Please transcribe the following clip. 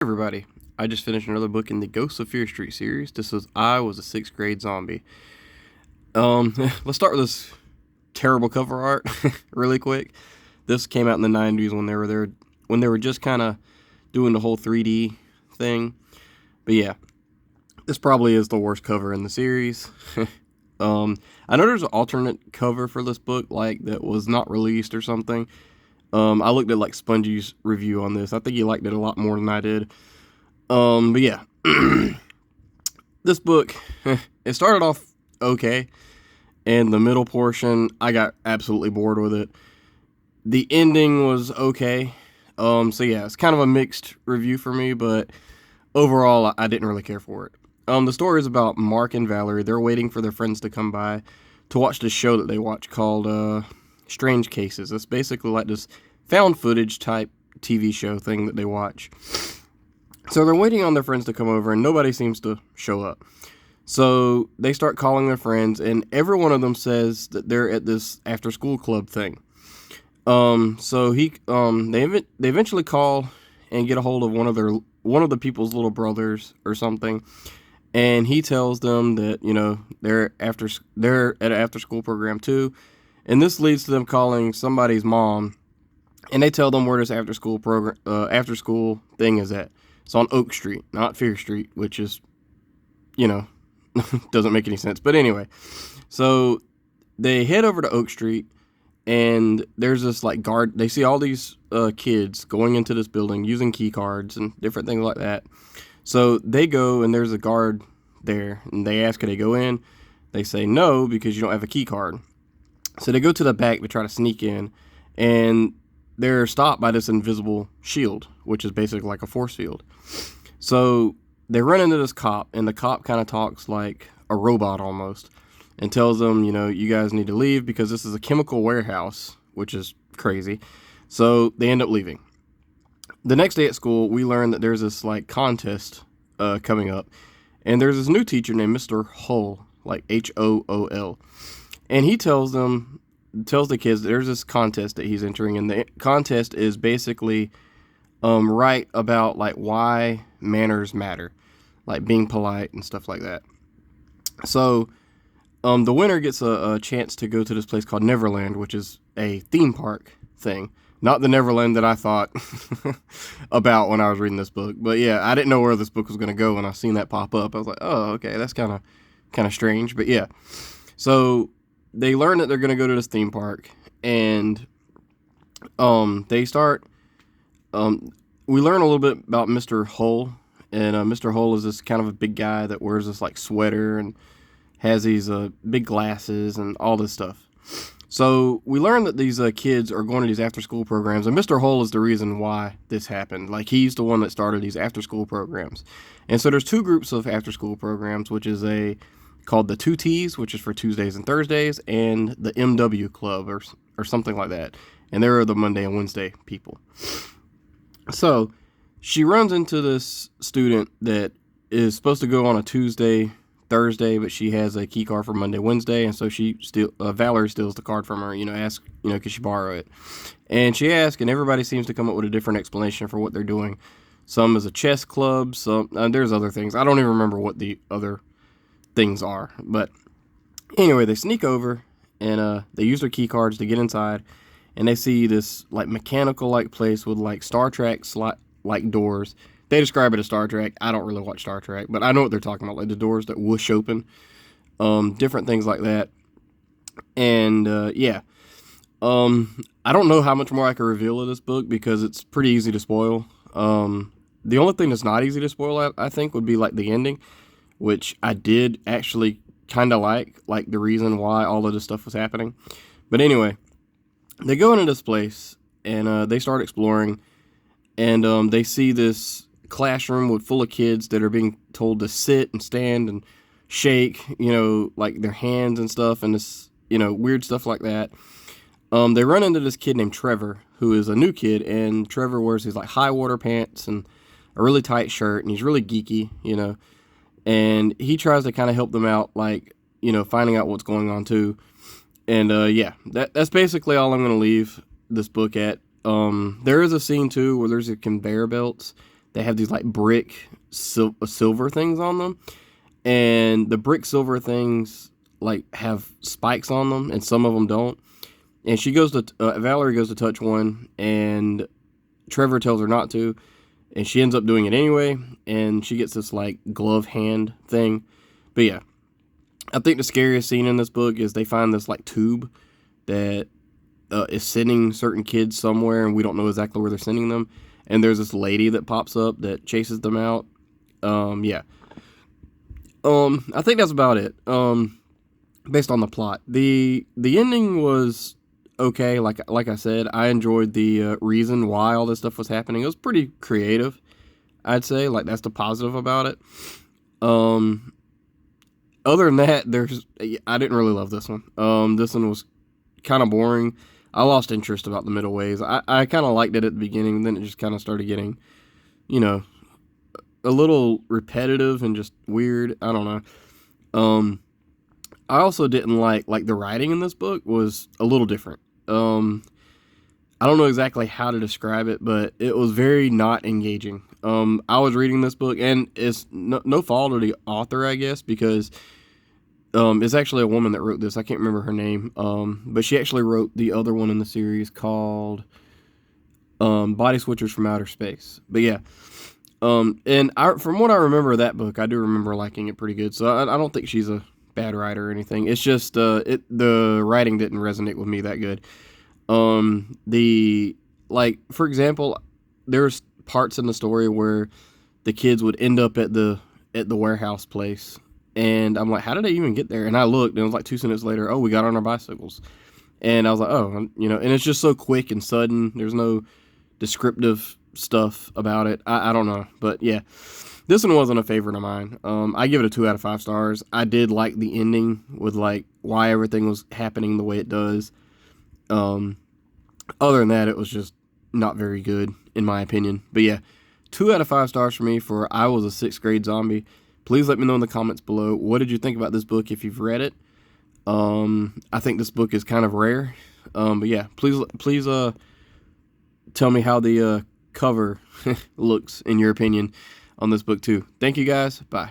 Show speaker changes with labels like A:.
A: Everybody, I just finished another book in the Ghosts of Fear Street series. This was I Was a Sixth Grade Zombie. Let's start with this terrible cover art really quick. This came out in the 90s when they were just kind of doing the whole 3D thing. But yeah, this probably is the worst cover in the series. I know there's an alternate cover for this book, like that was not released or something. I looked at like Spongy's review on this. I think he liked it a lot more than I did. But yeah, this book, it started off okay, and the middle portion, I got absolutely bored with it. The ending was okay. So yeah, it's kind of a mixed review for me, but overall, I didn't really care for it. The story is about Mark and Valerie. They're waiting for their friends to come by to watch this show that they watch called Strange Cases. It's basically like this found footage type TV show thing that they watch. So they're waiting on their friends to come over, and nobody seems to show up. So they start calling their friends, and every one of them says that they're at this after-school club thing. They eventually call and get a hold of one of the people's little brothers or something, and he tells them that they're at an after-school program too, and this leads to them calling somebody's mom, and they tell them where this after-school thing is at. It's on Oak Street, not Fear Street, which is, doesn't make any sense. But anyway, so they head over to Oak Street, and there's this like guard. They see all these kids going into this building using key cards and different things like that. So they go, and there's a guard there, and they ask, could they go in? They say no, because you don't have a key card. So they go to the back to try to sneak in, and they're stopped by this invisible shield, which is basically like a force field. So they run into this cop, and the cop kind of talks like a robot almost, and tells them, you guys need to leave because this is a chemical warehouse, which is crazy. So they end up leaving. The next day at school, we learn that there's this like contest coming up, and there's this new teacher named Mr. Hull, like Hool, and he tells the kids there's this contest that he's entering, and the contest is basically write about like why manners matter, like being polite and stuff like that. So the winner gets a chance to go to this place called Neverland, which is a theme park thing. Not the Neverland that I thought about when I was reading this book. But yeah, I didn't know where this book was going to go when I seen that pop up. I was like, oh, okay, that's kind of strange. But yeah, so they learn that they're going to go to this theme park, and they start. We learn a little bit about Mr. Hull, and Mr. Hull is this kind of a big guy that wears this like sweater and has these big glasses and all this stuff. So we learn that these kids are going to these after-school programs, and Mr. Hull is the reason why this happened. Like, he's the one that started these after-school programs. And so there's two groups of after-school programs, which is called the 2Ts, which is for Tuesdays and Thursdays, and the MW Club or something like that. And they're the Monday and Wednesday people. So she runs into this student that is supposed to go on a Tuesday, Thursday, but she has a key card for Monday, Wednesday, and so Valerie steals the card from her, asks, could she borrow it? And she asks, and everybody seems to come up with a different explanation for what they're doing. Some is a chess club, there's other things. I don't even remember what the other things are, but anyway, they sneak over, and they use their key cards to get inside, and they see this, like, mechanical, like, place with, like, Star Trek like doors. They describe it as Star Trek. I don't really watch Star Trek, but I know what they're talking about, like the doors that whoosh open, different things like that. And yeah, I don't know how much more I can reveal of this book because it's pretty easy to spoil. The only thing that's not easy to spoil, I think, would be like the ending, which I did actually kind of like the reason why all of this stuff was happening. But anyway, they go into this place and they start exploring, and they see this classroom full of kids that are being told to sit and stand and shake, like their hands and stuff, and this, weird stuff like that. They run into this kid named Trevor, who is a new kid, and Trevor wears these like high water pants and a really tight shirt, and he's really geeky, and he tries to kind of help them out, like, finding out what's going on too. And yeah, that's basically all I'm going to leave this book at. There is a scene too where there's a conveyor belts they have these like brick silver things on them, and the brick silver things like have spikes on them, and some of them don't. And she goes to Valerie goes to touch one, and Trevor tells her not to, and she ends up doing it anyway, and she gets this like glove hand thing. But yeah, I think the scariest scene in this book is they find this like tube that is sending certain kids somewhere, and we don't know exactly where they're sending them. And there's this lady that pops up that chases them out. Yeah. I think that's about it. Based on the plot, the ending was okay. Like I said, I enjoyed the reason why all this stuff was happening. It was pretty creative, I'd say. Like, that's the positive about it. Other than that, I didn't really love this one. This one was kind of boring. I lost interest about the middle ways. I kind of liked it at the beginning, then it just kind of started getting, you know, a little repetitive and just weird. I don't know. I also didn't like the writing in this book was a little different. I don't know exactly how to describe it, but it was very not engaging. I was reading this book, and it's no fault of the author, I guess, because it's actually a woman that wrote this. I can't remember her name, but she actually wrote the other one in the series called Body Switchers from Outer Space. But yeah, and from what I remember of that book, I do remember liking it pretty good. So I don't think she's a bad writer or anything. It's just the writing didn't resonate with me that good. For example, there's parts in the story where the kids would end up at the warehouse place, and I'm like, how did they even get there? And I looked, and it was like 2 sentences later, oh, we got on our bicycles. And I was like, oh, and it's just so quick and sudden. There's no descriptive stuff about it. I don't know, but yeah, this one wasn't a favorite of mine. I give it a 2 out of 5 stars. I did like the ending with like why everything was happening the way it does. Other than that, it was just not very good in my opinion. But yeah, 2 out of 5 stars for me for I Was a Sixth Grade Zombie. Please let me know in the comments below, what did you think about this book if you've read it? I think this book is kind of rare. But yeah, please tell me how the cover looks in your opinion on this book too. Thank you guys. Bye.